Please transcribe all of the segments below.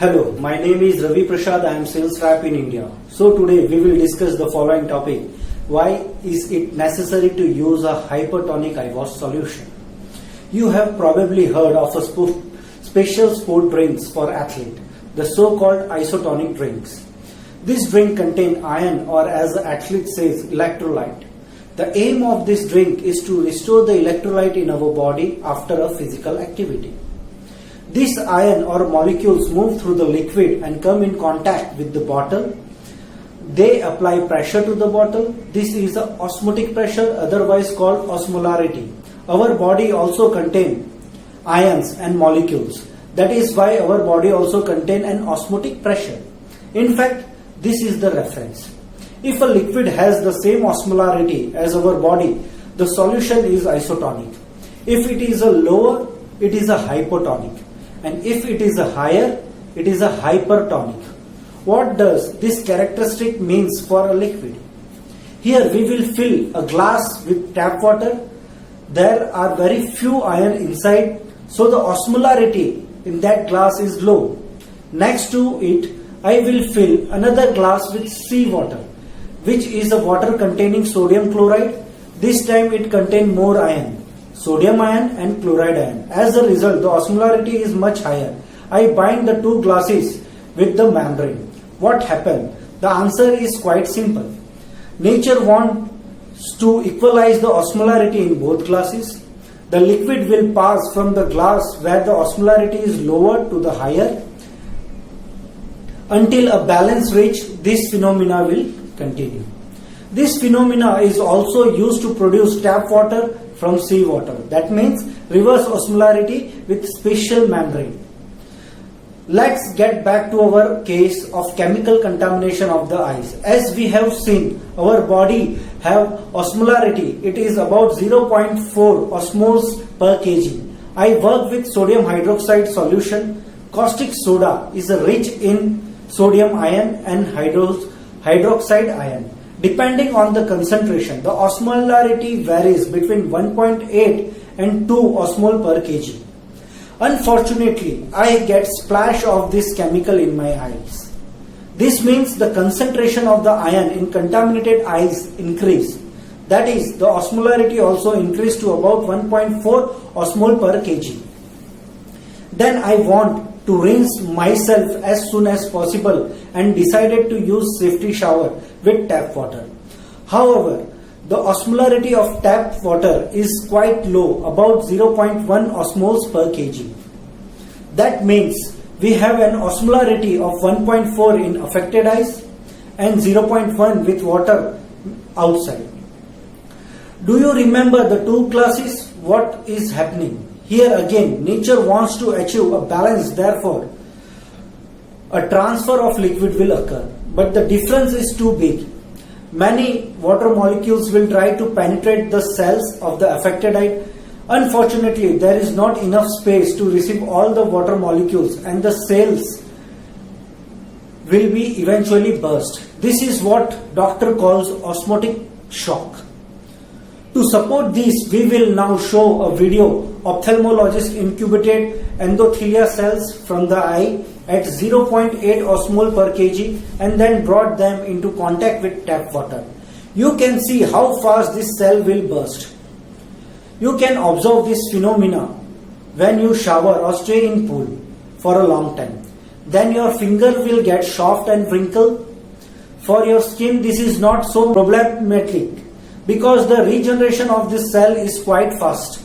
Hello, my name is Ravi Prasad. I am sales rep in India. So today we will discuss the following topic. Why is it necessary to use a hypertonic eye wash solution? You have probably heard of a special sport drinks for athlete, the so-called isotonic drinks. This drink contains iron, or as the athlete says, electrolyte. The aim of this drink is to restore the electrolyte in our body after a physical activity. This iron or molecules move through the liquid and come in contact with the bottle. They apply pressure to the bottle. This is the osmotic pressure, otherwise called osmolarity. Our body also contains ions and molecules. That is why our body also contains an osmotic pressure. In fact, this is the reference. If a liquid has the same osmolarity as our body, the solution is isotonic. If it is a lower, it is a hypotonic. And if it is a higher, it is a hypertonic. What does this characteristic means for a liquid? Here we will fill a glass with tap water. There are very few iron inside, so the osmolarity in that glass is low. Next to it, I will fill another glass with seawater, which is a water containing sodium chloride. This time it contains more iron, sodium ion and chloride ion. As a result, the osmolarity is much higher. I bind the two glasses with the membrane. What happened? The answer is quite simple. Nature wants to equalize the osmolarity in both glasses. The liquid will pass from the glass where the osmolarity is lower to the higher. Until a balance reach, this phenomena will continue. This phenomena is also used to produce tap water from seawater. That means reverse osmolarity with special membrane. Let's get back to our case of chemical contamination of the eyes. As we have seen, our body have osmolarity. It is about 0.4 osmoles per kg. I work with sodium hydroxide solution. Caustic soda is rich in sodium ion and hydroxide ion. Depending on the concentration, the osmolarity varies between 1.8 and 2 osmol per kg. Unfortunately, I get splash of this chemical in my eyes. This means the concentration of the ion in contaminated eyes increase. That is, the osmolarity also increased to about 1.4 osmol per kg. Then I want to rinse myself as soon as possible and decided to use safety shower with tap water. However, the osmolarity of tap water is quite low, about 0.1 osmoles per kg. That means we have an osmolarity of 1.4 in affected eyes and 0.1 with water outside. Do you remember the two glasses? What is happening? Here again, nature wants to achieve a balance, therefore, a transfer of liquid will occur. But the difference is too big. Many water molecules will try to penetrate the cells of the affected eye. Unfortunately, there is not enough space to receive all the water molecules and the cells will be eventually burst. This is what doctor calls osmotic shock. To support this, we will now show a video. Ophthalmologist incubated endothelial cells from the eye at 0.8 osmol per kg and then brought them into contact with tap water. You can see how fast this cell will burst. You can observe this phenomena when you shower or stay in pool for a long time. Then your finger will get soft and wrinkled. For your skin, this is not so problematic because the regeneration of this cell is quite fast.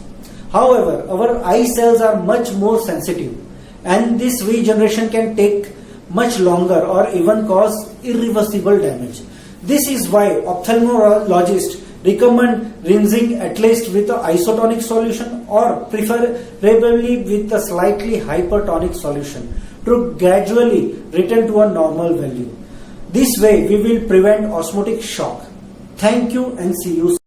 However, our eye cells are much more sensitive and this regeneration can take much longer or even cause irreversible damage. This is why ophthalmologists recommend rinsing at least with an isotonic solution or preferably with a slightly hypertonic solution to gradually return to a normal value. This way we will prevent osmotic shock. Thank you and see you soon.